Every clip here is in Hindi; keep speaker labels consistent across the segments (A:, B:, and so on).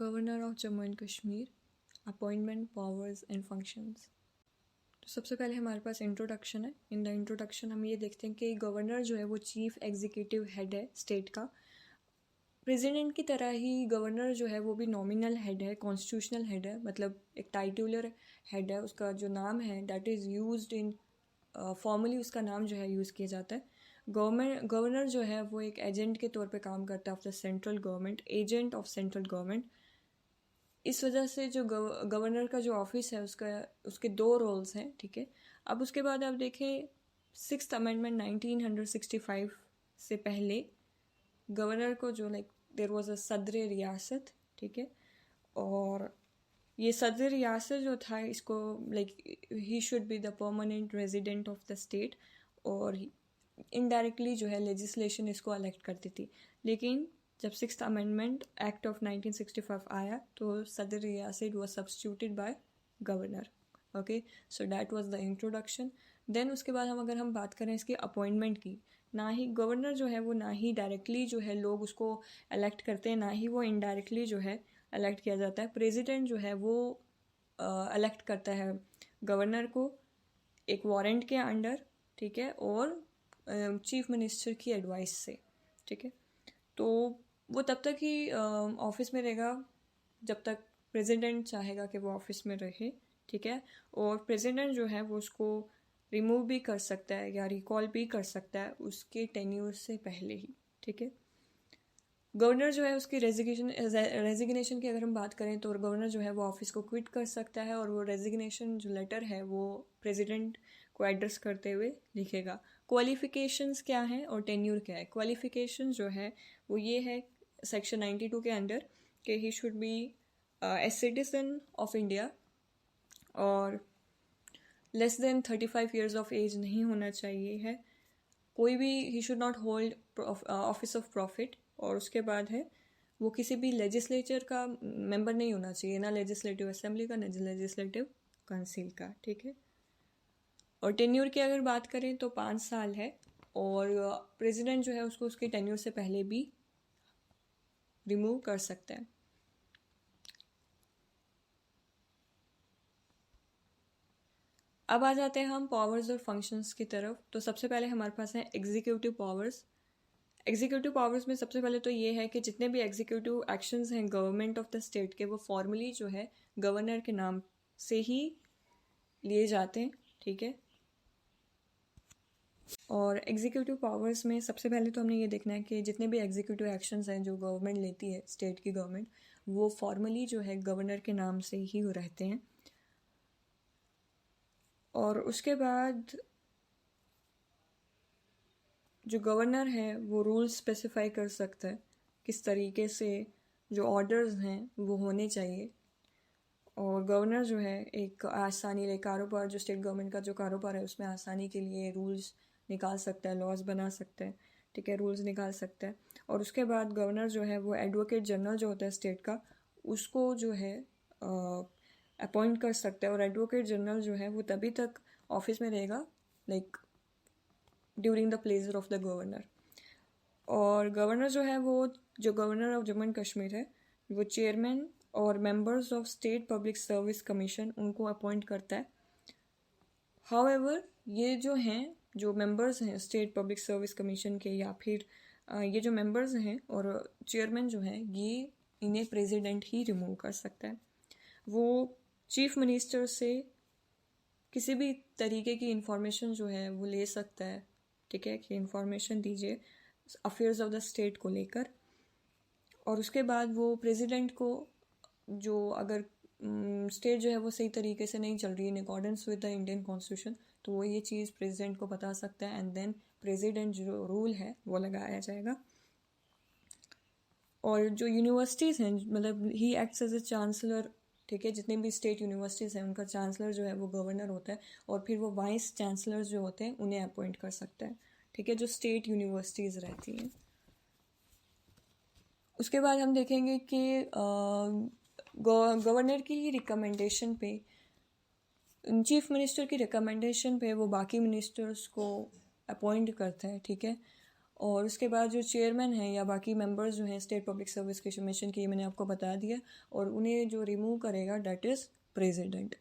A: Governor of Jammu and Kashmir, appointment, powers and functions. तो सबसे पहले हमारे पास इंट्रोडक्शन है। इन द इंट्रोडक्शन हम ये देखते हैं कि गवर्नर जो है वो चीफ एग्जीक्यूटिव हेड है स्टेट का। प्रेसिडेंट की तरह ही गवर्नर जो है वो भी नॉमिनल हेड है, कॉन्स्टिट्यूशनल हेड है, मतलब एक टाइटुलर हेड है। उसका जो नाम है that is used in formally, उसका नाम जो है यूज़ किया जाता है। गवर्नर जो है वो एक एजेंट के तौर पे काम करता है of the central government, agent of central government. इस वजह से जो गवर्नर का जो ऑफिस है उसके दो रोल्स हैं, ठीक है। अब उसके बाद आप देखें 6th अमेंडमेंट 1965 से पहले गवर्नर को जो देयर वाज अ सदर रियासत, ठीक है। और ये सदर रियासत जो था इसको ही should be the permanent resident of the state, और इनडायरेक्टली जो है लेजिस्लेशन इसको इलेक्ट करती थी। लेकिन जब 6th अमेंडमेंट एक्ट ऑफ 1965 आया तो सदर रियासत was substituted by governor. Okay, so that was the introduction. Then उसके बाद अगर हम बात करें इसकी अपॉइंटमेंट की, ना ही गवर्नर जो है वो ना ही डायरेक्टली जो है लोग उसको इलेक्ट करते हैं, ना ही वो इनडायरेक्टली जो है इलेक्ट किया जाता है। प्रेसिडेंट जो है वो इलेक्ट करता है गवर्नर को एक वारंट के अंडर, ठीक है, और चीफ मिनिस्टर की एडवाइस से, ठीक है। तो वो तब तक ही ऑफिस में रहेगा जब तक प्रेसिडेंट चाहेगा कि वो ऑफिस में रहे, ठीक है। और प्रेसिडेंट जो है वो उसको रिमूव भी कर सकता है या रिकॉल भी कर सकता है उसके टेन्यूर से पहले ही, ठीक है। गवर्नर जो है उसकी रेजिग्नेशन की अगर हम बात करें तो गवर्नर जो है वो ऑफिस को क्विट कर सकता है, और वो रेजिग्नेशन जो लेटर है वो प्रेसिडेंट को एड्रेस करते हुए लिखेगा। क्वालिफिकेशंस क्या हैं और टेन्यूर क्या है? क्वालिफिकेशन जो है वो ये है सेक्शन 92 के अंडर कि he should be a citizen of India, और less than 35 years of age नहीं होना चाहिए है। कोई भी he should not hold office of profit, और उसके बाद है वो किसी भी लेजिस्लेचर का मेंबर नहीं होना चाहिए, ना लेजिस्लेटिव असेंबली का, ना लेजिस्लेटिव काउंसिल का, ठीक है। और टेन्यूर की अगर बात करें तो 5 साल है, और प्रेसिडेंट जो है उसको उसके टेन्यूर से पहले भी रिमूव कर सकता है। अब आ जाते हैं हम पावर्स और फंक्शंस की तरफ। तो सबसे पहले हमारे पास है एग्जीक्यूटिव पावर्स। एग्जीक्यूटिव पावर्स में सबसे पहले तो ये है कि जितने भी एग्जीक्यूटिव एक्शंस हैं गवर्नमेंट ऑफ द स्टेट के, वो फॉर्मली जो है गवर्नर के नाम से ही लिए जाते हैं, ठीक है। और एग्जीक्यूटिव पावर्स में सबसे पहले तो हमने ये देखना है कि जितने भी एग्जीक्यूटिव एक्शंस हैं जो गवर्नमेंट लेती है, स्टेट की गवर्नमेंट, वो फॉर्मली जो है गवर्नर के नाम से ही वो रहते हैं। और उसके बाद जो गवर्नर है वो रूल्स स्पेसिफाई कर सकता है किस तरीके से जो ऑर्डर्स हैं वो होने चाहिए। और गवर्नर जो है एक आसानी कारोबार, जो स्टेट गवर्नमेंट का जो कारोबार है उसमें आसानी के लिए रूल्स निकाल सकता है, लॉज बना सकता है, ठीक है, रूल्स निकाल सकता है। और उसके बाद गवर्नर जो है वो एडवोकेट जनरल जो होता है स्टेट का, उसको जो है अपॉइंट कर सकता है। और एडवोकेट जनरल जो है वो तभी तक ऑफिस में रहेगा during the pleasure of the governor. और गवर्नर जो है वो, जो governor of Jammu and Kashmir है, वो चेयरमैन और members of state public service commission उनको अपॉइंट करता है। हाउएवर ये जो हैं, जो मेंबर्स हैं स्टेट पब्लिक सर्विस कमीशन के, या फिर ये जो मेंबर्स हैं और चेयरमैन जो हैं, ये इन्हें प्रेसिडेंट ही रिमूव कर सकता है। वो चीफ मिनिस्टर से किसी भी तरीके की इंफॉर्मेशन जो है वो ले सकता है, ठीक है, कि इंफॉर्मेशन दीजिए अफेयर्स ऑफ द स्टेट को लेकर। और उसके बाद वो प्रेसिडेंट को, जो अगर स्टेट जो है वो सही तरीके से नहीं चल रही है in accordance with the Indian constitution, तो वो ये चीज़ प्रेसिडेंट को बता सकता है, एंड देन प्रेसिडेंट जो रूल है वो लगाया जाएगा। और जो यूनिवर्सिटीज़ हैं, मतलब ही एक्ट्स एज ए चांसलर, ठीक है, जितने भी स्टेट यूनिवर्सिटीज़ हैं उनका चांसलर जो है वो गवर्नर होता है, और फिर वो वाइस चांसलर जो होते हैं उन्हें अपॉइंट कर सकता है, ठीक है, जो स्टेट यूनिवर्सिटीज़ रहती हैं। उसके बाद हम देखेंगे कि गवर्नर की रिकमेंडेशन पे, चीफ मिनिस्टर की रिकमेंडेशन पे वो बाकी मिनिस्टर्स को अपॉइंट करता है, ठीक है। और उसके बाद जो चेयरमैन हैं या बाकी मेंबर्स जो हैं स्टेट पब्लिक सर्विस कमीशन की, मैंने आपको बता दिया, और उन्हें जो रिमूव करेगा डेट इज़ प्रेसिडेंट।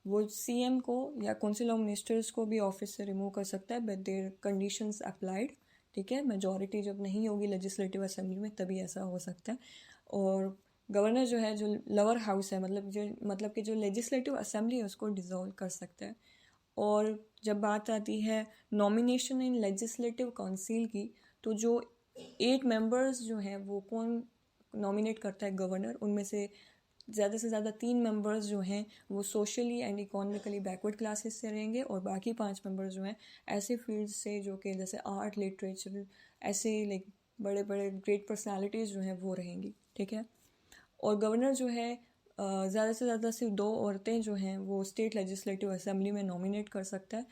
A: वो सीएम को या काउंसिल ऑफ मिनिस्टर्स को भी ऑफिस से रिमूव कर सकता है, बट देयर कंडीशंस अप्लाइड, ठीक है। मेजॉरिटी जब नहीं होगी लेजिस्लेटिव असेंबली में तभी ऐसा हो सकता है। और गवर्नर जो है, जो लोअर हाउस है, मतलब कि जो लेजिस्लेटिव असेंबली है, उसको डिसॉल्व कर सकता है। और जब बात आती है नॉमिनेशन इन लेजिस्लेटिव काउंसिल की, तो जो 8 मेंबर्स जो हैं वो कौन नॉमिनेट करता है? गवर्नर। उनमें से ज़्यादा 3 मेंबर्स जो हैं वो socially and economically backward classes से रहेंगे, और बाकी 5 मेंबर्स जो हैं ऐसे फील्ड्स से जो कि जैसे आर्ट, लिटरेचर, ऐसे लाइक बड़े बड़े ग्रेट पर्सनालिटीज़ जो हैं वो रहेंगी, ठीक है। और गवर्नर जो है ज़्यादा से ज़्यादा सिर्फ 2 औरतें जो हैं वो स्टेट लेजिस्लेटिव असेंबली में नॉमिनेट कर सकता है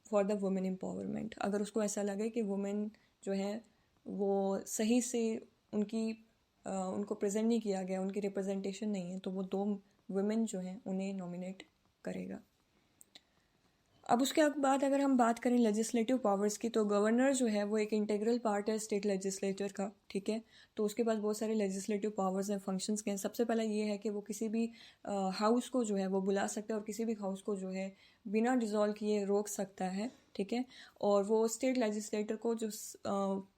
A: फॉर द वुमेन एम्पावरमेंट। अगर उसको ऐसा लगे कि वुमेन जो है वो सही से उनको प्रेजेंट नहीं किया गया, उनकी रिप्रेजेंटेशन नहीं है, तो वो 2 वुमेन जो हैं उन्हें नॉमिनेट करेगा। अब उसके बाद अगर हम बात करें लेजिस्लेटिव पावर्स की, तो गवर्नर जो है वो एक इंटीग्रल पार्ट है स्टेट लेजिस्लेचर का, ठीक है। तो उसके पास बहुत सारे लेजिस्लेटिव पावर्स हैं, फंक्शंस के हैं। सबसे पहला ये है कि वो किसी भी हाउस को जो है वो बुला सकता है, और किसी भी हाउस को जो है बिना डिसॉल्व किए रोक सकता है, ठीक है। और वो स्टेट लेजिस्लेटर को जो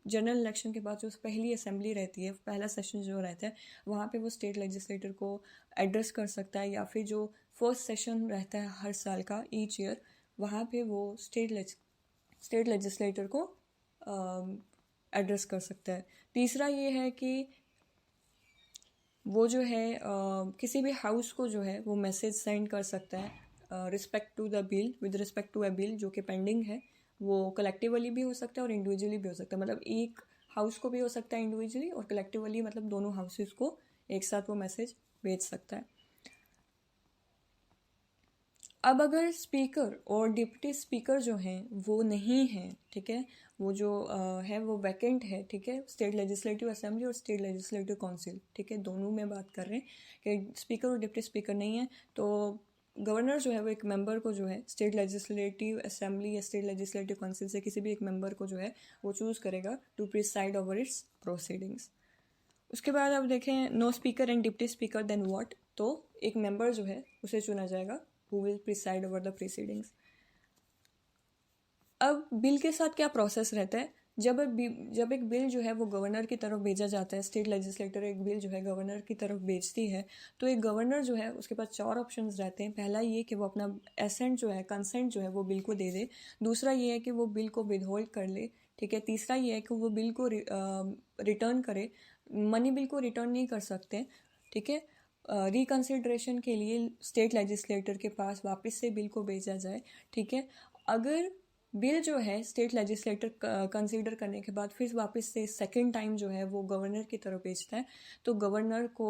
A: जनरल इलेक्शन के बाद जो पहली असेंबली रहती है, पहला सेशन जो रहता है, वहाँ पे वो स्टेट लेजिस्लेटर को एड्रेस कर सकता है, या फिर जो फर्स्ट सेशन रहता है हर साल का, ईच ईयर, वहाँ पे वो स्टेट लेजिस्लेटर को एड्रेस कर सकता है। तीसरा ये है कि वो जो है किसी भी हाउस को जो है वो मैसेज सेंड कर सकता है respect to the bill, with respect to a bill जो कि पेंडिंग है। वो कलेक्टिवली भी हो सकता है और इंडिविजुअली भी हो सकता है, मतलब एक हाउस को भी हो सकता है इंडिविजुअली, और कलेक्टिवली मतलब दोनों हाउसेस को एक साथ वो मैसेज भेज सकता है। अब अगर स्पीकर और डिप्टी स्पीकर जो हैं वो नहीं हैं, ठीक है, वो जो है वो वैकेंट है, ठीक है, स्टेट लेजिस्लेटिव असेंबली और स्टेट लेजिस्लेटिव काउंसिल, ठीक है, दोनों में बात कर रहे हैं कि स्पीकर और डिप्टी स्पीकर नहीं है, तो गवर्नर जो है वो एक मेंबर को जो है स्टेट लेजिस्लेटिव असेंबली या स्टेट लेजिस्लेटिव काउंसिल से किसी भी एक मेंबर को जो है वो चूज़ करेगा to preside over its proceedings. उसके बाद अब देखें no speaker and deputy speaker then what, तो एक मेंबर जो है उसे चुना जाएगा who will preside over the proceedings। अब बिल के साथ क्या प्रोसेस रहता है? जब एक बिल जो है वो गवर्नर की तरफ भेजा जाता है, स्टेट लेजिस्लेटर एक बिल जो है गवर्नर की तरफ भेजती है, तो एक गवर्नर जो है उसके पास 4 ऑप्शंस रहते हैं। पहला ये कि वो अपना एसेंट जो है, कंसेंट जो है वो बिल को दे दे। दूसरा ये है कि वो बिल को विदहोल्ड कर ले, ठीक है। तीसरा ये है कि वो बिल को रिटर्न करे। मनी बिल को रिटर्न नहीं कर सकते, ठीक है। रिकन्सिडरेशन के लिए स्टेट लेजिस्लेटर के पास वापस से बिल को भेजा जाए, ठीक है। अगर बिल जो है स्टेट लेजिस्लेटर कंसीडर करने के बाद फिर वापस से सेकंड टाइम जो है वो गवर्नर की तरफ भेजता है, तो गवर्नर को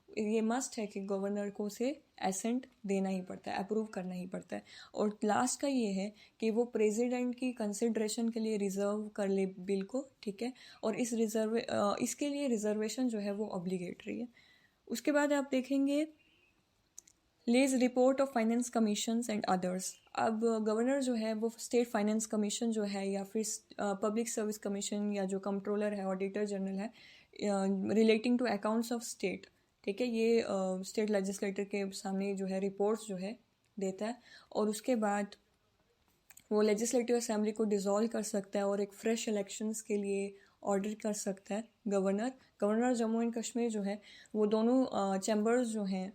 A: ये मस्ट है कि गवर्नर को उसे एसेंट देना ही पड़ता है, अप्रूव करना ही पड़ता है। और लास्ट का ये है कि वो प्रेसिडेंट की कंसिडरेशन के लिए रिजर्व कर ले बिल को, ठीक है। और इसके लिए रिजर्वेशन जो है वो ऑब्लिगेटरी है। उसके बाद आप देखेंगे लेज report of finance commissions and others. अब गवर्नर जो है वो स्टेट फाइनेंस कमीशन जो है या फिर पब्लिक सर्विस कमीशन या जो कंट्रोलर है, ऑडिटर जनरल है, relating to accounts of state, ठीक है, ये स्टेट लेजिस्लेटर के सामने जो है रिपोर्ट्स जो है देता है। और उसके बाद वो लेजिस्लेटिव असेंबली को डिसॉल्व कर सकता है और एक फ्रेश इलेक्शंस के लिए ऑर्डर कर सकता है गवर्नर जम्मू एंड कश्मीर जो है वो दोनों चैम्बर्स जो हैं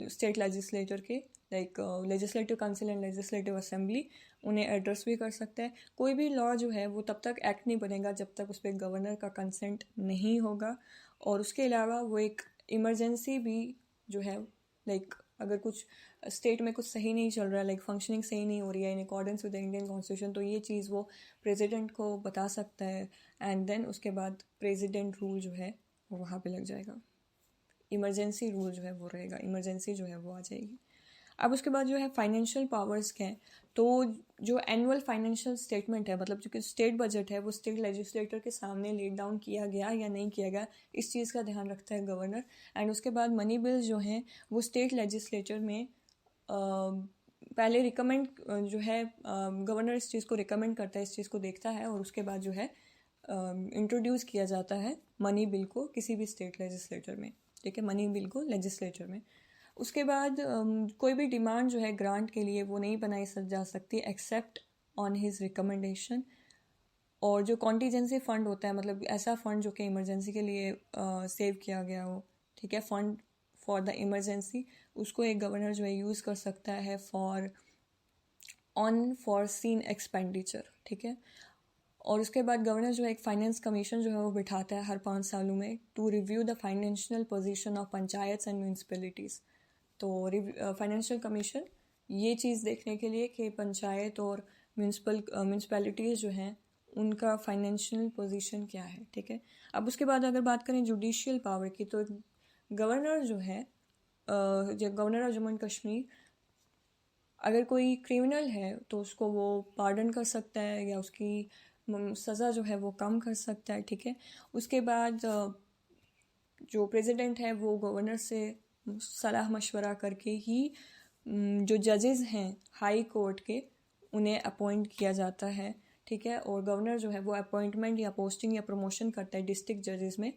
A: स्टेट लेजिस्लेचर के, like legislative council and legislative assembly, उन्हें एड्रेस भी कर सकता है। कोई भी लॉ जो है वो तब तक एक्ट नहीं बनेगा जब तक उस पर गवर्नर का कंसेंट नहीं होगा। और उसके अलावा वो एक इमरजेंसी भी जो है, लाइक अगर कुछ स्टेट में कुछ सही नहीं चल रहा है, लाइक फंक्शनिंग सही नहीं हो रही है in accordance with the Indian constitution, तो ये चीज़ वो प्रेसिडेंट को बता सकता है, एंड देन उसके बाद प्रेसिडेंट रूल जो है वो वहाँ पे लग जाएगा। इमरजेंसी रूल जो है वो रहेगा, इमरजेंसी जो है वो आ जाएगी। अब उसके बाद जो है फाइनेंशियल पावर्स के हैं, तो जो एनुअल फाइनेंशियल स्टेटमेंट है, मतलब जो स्टेट बजट है, वो स्टेट लेजिस्लेटर के सामने लेट डाउन किया गया या नहीं किया गया, इस चीज़ का ध्यान रखता है गवर्नर। एंड उसके बाद मनी बिल्स जो हैं वो स्टेट लेजिस्लेचर में पहले रिकमेंड जो है गवर्नर इस चीज़ को रिकमेंड करता है, इस चीज़ को देखता है, और उसके बाद जो है इंट्रोड्यूस किया जाता है मनी बिल को किसी भी स्टेट लेजिस्लेचर में, ठीक है, मनी बिल को लेजिस्लेचर में। उसके बाद कोई भी डिमांड जो है ग्रांट के लिए वो नहीं बनाई जा सकती एक्सेप्ट ऑन हिज रिकमेंडेशन। और जो कॉन्टीजेंसी फंड होता है, मतलब ऐसा फंड जो कि इमरजेंसी के लिए सेव किया गया हो, ठीक है, फंड फॉर द इमरजेंसी, उसको एक गवर्नर जो है यूज़ कर सकता है फॉर ऑन फॉरसीन एक्सपेंडिचर, ठीक है। और उसके बाद गवर्नर जो है एक फाइनेंस कमीशन जो है वो बिठाता है हर 5 सालों में to review the financial position of panchayat and municipalities. तो फाइनेंशियल कमीशन ये चीज़ देखने के लिए कि पंचायत और म्यूनसिपैलिटीज़ जो हैं उनका फाइनेंशियल पोजीशन क्या है, ठीक है। अब उसके बाद अगर बात करें जुडिशियल पावर की, तो गवर्नर जो है governor of Jammu and Kashmir अगर कोई क्रिमिनल है तो उसको वो पार्डन कर सकता है या उसकी सज़ा जो है वो कम कर सकता है, ठीक है। उसके बाद जो प्रेसिडेंट है वो गवर्नर से सलाह मशवरा करके ही जो जजेस हैं हाई कोर्ट के उन्हें अपॉइंट किया जाता है, ठीक है। और गवर्नर जो है वो अपॉइंटमेंट या पोस्टिंग या प्रमोशन करता है डिस्ट्रिक्ट जजेस में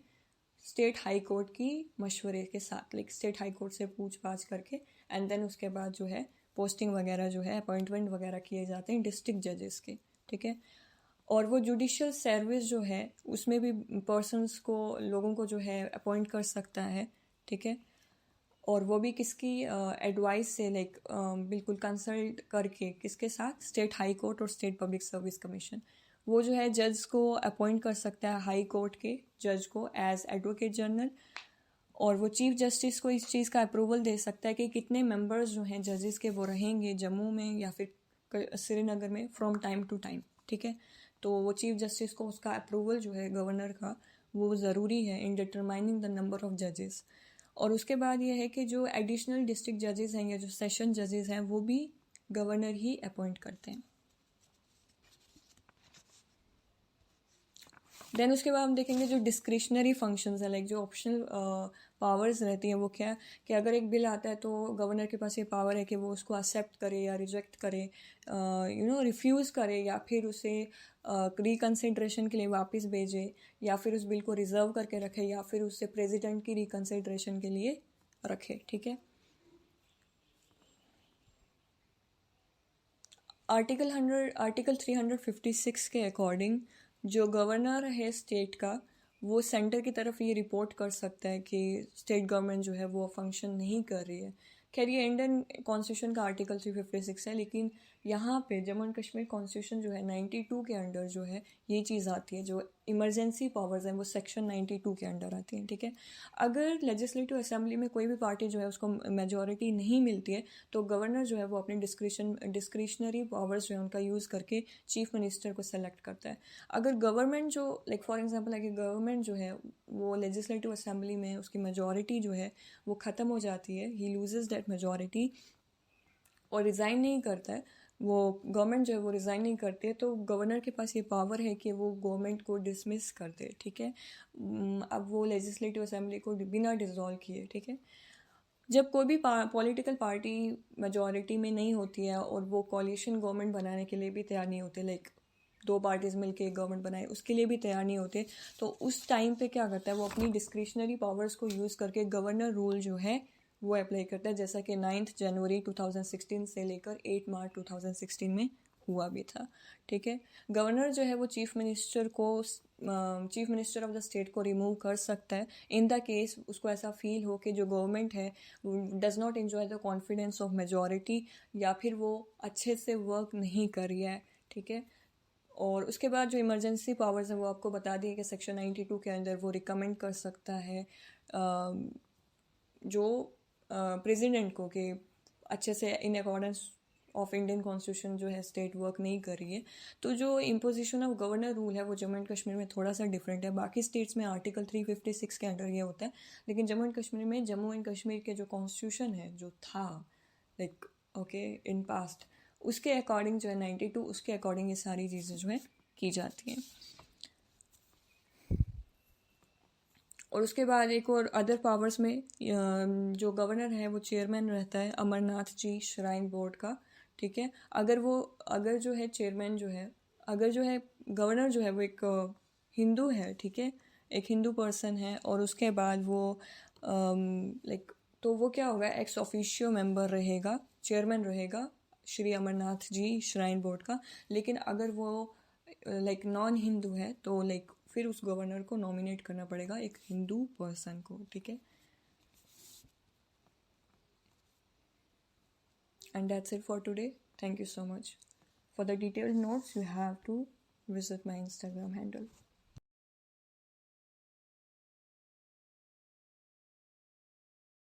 A: स्टेट हाई कोर्ट की मशवरे के साथ, लाइक स्टेट हाई कोर्ट से पूछ पाछ करके, एंड देन उसके बाद जो है पोस्टिंग वगैरह जो है अपॉइंटमेंट वगैरह किए जाते हैं डिस्ट्रिक्ट जजेस के, ठीक है। और वो जुडिशियल सर्विस जो है उसमें भी पर्सनस को, लोगों को जो है अपॉइंट कर सकता है, ठीक है। और वो भी किसकी एडवाइस से, लाइक बिल्कुल कंसल्ट करके, किसके साथ, स्टेट हाई कोर्ट और स्टेट पब्लिक सर्विस कमीशन। वो जो है जज को अपॉइंट कर सकता है हाई कोर्ट के जज को एज एडवोकेट जनरल। और वो चीफ जस्टिस को इस चीज़ का अप्रूवल दे सकता है कि कितने मेंबर्स जो हैं जजेस के वो रहेंगे जम्मू में या फिर श्रीनगर में फ्रॉम टाइम टू टाइम, ठीक है। तो वो चीफ जस्टिस को उसका अप्रूवल जो है गवर्नर का वो ज़रूरी है in determining the number of जजेस। और उसके बाद ये है कि जो एडिशनल डिस्ट्रिक्ट जजेस हैं या जो सेशन जजेस हैं वो भी गवर्नर ही अपॉइंट करते हैं। देन उसके बाद हम देखेंगे जो डिस्क्रिशनरी फंक्शंस है, लाइक जो ऑप्शनल पावर्स रहती हैं वो क्या, कि अगर एक बिल आता है तो गवर्नर के पास ये पावर है कि वो उसको एक्सेप्ट करे या रिजेक्ट करे, रिफ्यूज़ करे, या फिर उसे रिकन्सिडरेशन के लिए वापस भेजे, या फिर उस बिल को रिजर्व करके रखे, या फिर उससे प्रेसिडेंट की रिकन्सिडरेशन के लिए रखे, ठीक है। आर्टिकल 356 के अकॉर्डिंग जो गवर्नर है स्टेट का वो सेंटर की तरफ ये रिपोर्ट कर सकता है कि स्टेट गवर्नमेंट जो है वो फंक्शन नहीं कर रही है। खैर ये इंडियन कॉन्स्टिट्यूशन का आर्टिकल 356 है, लेकिन यहाँ पे जम्मू एंड कश्मीर कॉन्स्टिट्यूशन जो है 92 के अंडर जो है ये चीज़ आती है, जो इमरजेंसी पावर्स हैं वो सेक्शन 92 के अंडर आती हैं, ठीक है। अगर लेजिस्लेटिव असेंबली में कोई भी पार्टी जो है उसको मेजॉरिटी नहीं मिलती है तो गवर्नर जो है वो अपने डिस्क्रिशनरी पावर्स जो है उनका यूज़ करके चीफ मिनिस्टर को सेलेक्ट करता है। अगर गवर्नमेंट जो, लाइक फॉर एग्जांपल अगर गवर्नमेंट जो है वो लेजिस्लेटिव असेंबली में उसकी मेजॉरिटी जो है वो ख़त्म हो जाती है, ही लूजेस दैट मेजॉरिटी और रिज़ाइन नहीं करता है, वो गवर्नमेंट जो है वो रिज़ाइन नहीं करती है, तो गवर्नर के पास ये पावर है कि वो गवर्नमेंट को डिसमिस कर दे, ठीक है। अब वो लेजिस्लेटिव असेंबली को बिना डिसॉल्व किए, ठीक है। जब कोई भी पॉलिटिकल पार्टी मेजॉरिटी में नहीं होती है और वो कॉलिशन गवर्नमेंट बनाने के लिए भी तैयार नहीं होते, लाइक 2 पार्टीज मिलके एक गवर्नमेंट बनाए उसके लिए भी तैयार नहीं होते, तो उस टाइम पे क्या करता है वो अपनी डिस्क्रिशनरी पावर्स को यूज़ करके गवर्नर रूल जो है वो अप्लाई करता है, जैसा कि 9 जनवरी 2016 से लेकर 8 मार्च 2016 में हुआ भी था, ठीक है। गवर्नर जो है वो chief minister of the state को रिमूव कर सकता है इन द केस उसको ऐसा फील हो कि जो गवर्नमेंट है does not enjoy the confidence of majority, या फिर वो अच्छे से वर्क नहीं कर रही है, ठीक है। और उसके बाद जो इमरजेंसी पावर्स है वो आपको बता दिए कि सेक्शन 92 के अंदर वो रिकमेंड कर सकता है जो प्रेसिडेंट को कि अच्छे से in accordance of Indian constitution जो है स्टेट वर्क नहीं कर रही है। तो जो इम्पोजिशन ऑफ गवर्नर रूल है वो जम्मू एंड कश्मीर में थोड़ा सा डिफरेंट है, बाकी स्टेट्स में आर्टिकल 356 के अंडर ये होता है, लेकिन जम्मू एंड कश्मीर में जम्मू एंड कश्मीर के जो कॉन्स्टिट्यूशन है जो था लाइक ओके इन पास्ट उसके अकॉर्डिंग जो है 92 उसके अकॉर्डिंग ये सारी चीज़ें जो है की जाती हैं। और उसके बाद एक और अदर पावर्स में जो गवर्नर है वो चेयरमैन रहता है अमरनाथ जी श्राइन बोर्ड का, ठीक है। अगर जो है चेयरमैन जो है, अगर जो है गवर्नर जो है वो एक हिंदू है, ठीक है, एक हिंदू पर्सन है, और उसके बाद वो लाइक तो वो क्या होगा, एक्स ऑफिशियो मेंबर रहेगा, चेयरमैन रहेगा श्री अमरनाथ जी श्राइन बोर्ड का। लेकिन अगर वो लाइक नॉन हिंदू है तो लाइक फिर उस गवर्नर को नॉमिनेट करना पड़ेगा एक हिंदू पर्सन को, ठीक है। And that's it for today. Thank you so much. For the detailed notes, you have to visit my Instagram handle.